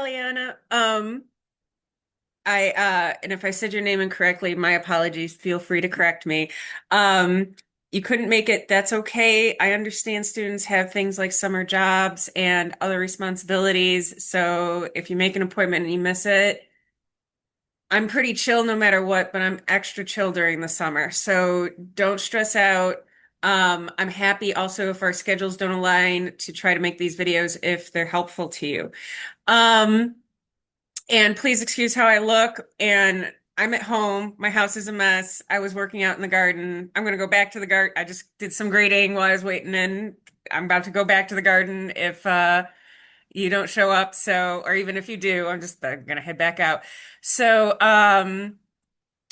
Liana. And if I said your name incorrectly, my apologies. Feel free to correct me. Um, you couldn't make it. That's okay. I understand students have things like summer jobs and other responsibilities. So if you make an appointment and you miss it, I'm pretty chill no matter what, but I'm extra chill during the summer. So don't stress out. I'm happy also if our schedules don't align to try to make these videos if they're helpful to you. Um, And please excuse how I look. And I'm at home. My house is a mess. I was working out in the garden. I'm going to go back to the garden. I just did some grading while I was waiting in. I'm about to go back to the garden if you don't show up. So, or even if you do, I'm just going to head back out. So, I'm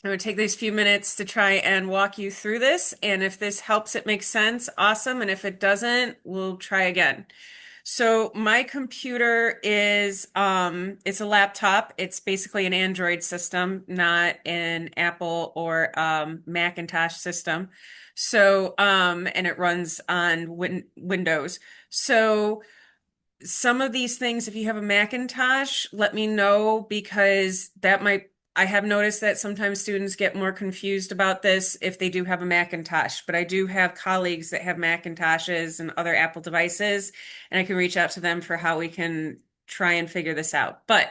going to take these few minutes to try and walk you through this. And if this helps, it makes sense, awesome. And if it doesn't, we'll try again. So my computer is it's a laptop. It's basically an Android system, not an Apple or Macintosh system. So and it runs on Windows. So some of these things, if you have a Macintosh, let me know because that might, I have noticed that sometimes students get more confused about this if they do have a Macintosh, but I do have colleagues that have Macintoshes and other Apple devices, and I can reach out to them for how we can try and figure this out. But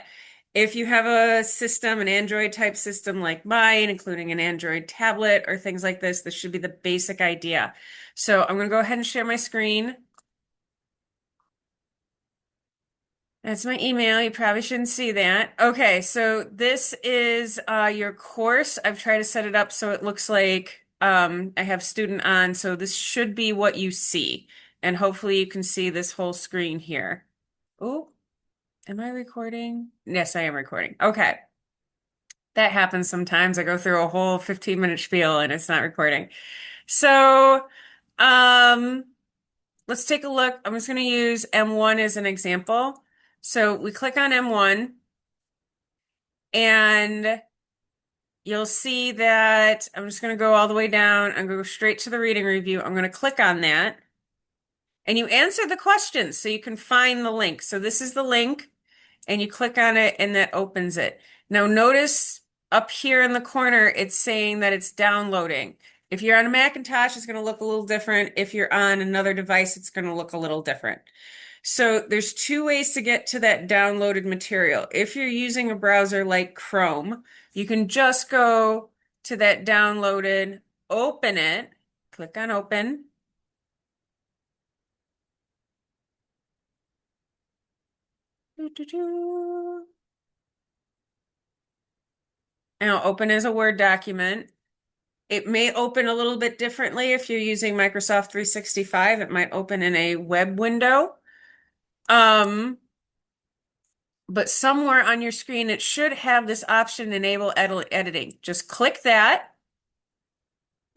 if you have a system, an Android type system like mine, including an Android tablet or things like this should be the basic idea. So I'm going to go ahead and share my screen. That's my email. You probably shouldn't see that. Okay, so this is your course. I've tried to set it up so it looks like I have student on, so this should be what you see. And hopefully you can see this whole screen here. Oh, am I recording? Yes, I am recording. Okay. That happens sometimes. I go through a whole 15-minute spiel and it's not recording. So, um, let's take a look. I'm just going to use M1 as an example. So we click on M1 and you'll see that I'm just going to go all the way down. I'm going to go straight to the reading review. I'm going to click on that and you answer the questions so you can find the link. So this is the link and you click on it and that opens it. Now notice up here in the corner, it's saying that it's downloading. If you're on a Macintosh, it's going to look a little different. If you're on another device, it's going to look a little different. So there's two ways to get to that downloaded material. If you're using a browser like Chrome, you can just go to that downloaded, open it, click on open. And it'll open as a Word document. It may open a little bit differently if you're using Microsoft 365. It might open in a web window. But somewhere on your screen, it should have this option, enable editing. Just click that.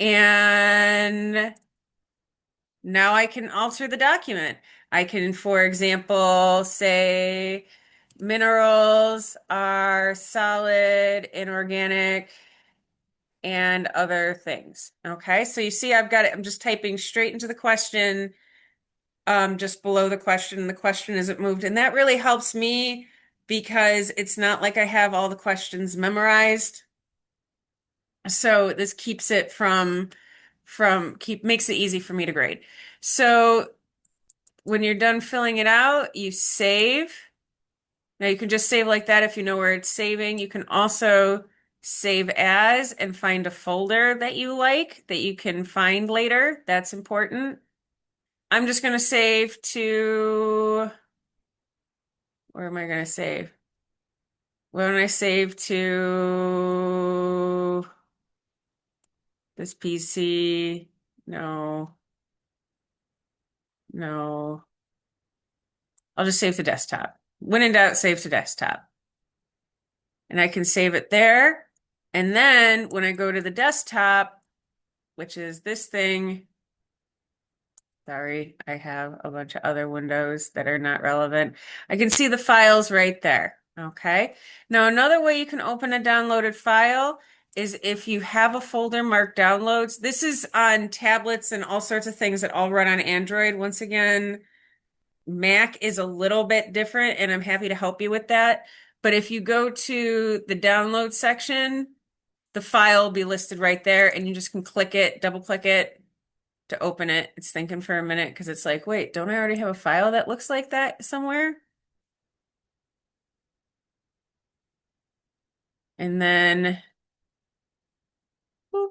And now I can alter the document. I can, for example, say minerals are solid, inorganic, and other things. Okay, so you see I've got it. I'm just typing straight into the question, just below the question. The question isn't moved. And that really helps me because it's not like I have all the questions memorized. So this keeps it makes it easy for me to grade. So when you're done filling it out, you save. Now you can just save like that if you know where it's saving. You can also save as and find a folder that you like that you can find later. That's important. I'm just going to save to, where am I going to save? When I save to this PC, no, no. I'll just save to desktop. When in doubt, save to desktop. And I can save it there. And then when I go to the desktop, which is this thing, sorry, I have a bunch of other windows that are not relevant. I can see the files right there. Okay. Now, another way you can open a downloaded file is if you have a folder marked downloads. This is on tablets and all sorts of things that all run on Android. Once again, Mac is a little bit different, and I'm happy to help you with that. But if you go to the download section, the file will be listed right there, and you just can click it, double click it to open it. It's thinking for a minute because it's like, wait, don't I already have a file that looks like that somewhere? And then, boop,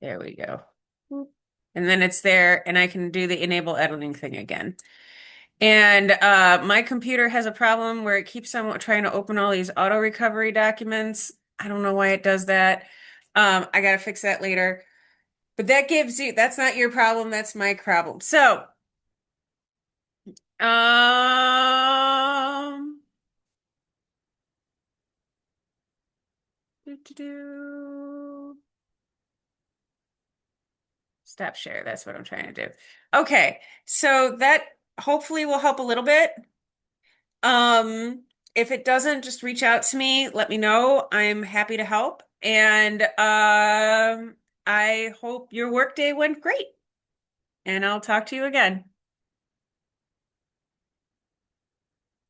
there we go. Boop. And then it's there, and I can do the enable editing thing again. And my computer has a problem where it keeps on trying to open all these auto recovery documents. I don't know why it does that. I gotta fix that later. But that gives you, that's not your problem, that's my problem. So, um, do. Stop share. That's what I'm trying to do. Okay, so that hopefully will help a little bit. Um, if it doesn't, just reach out to me. Let me know. I'm happy to help. And I hope your workday went great. And I'll talk to you again.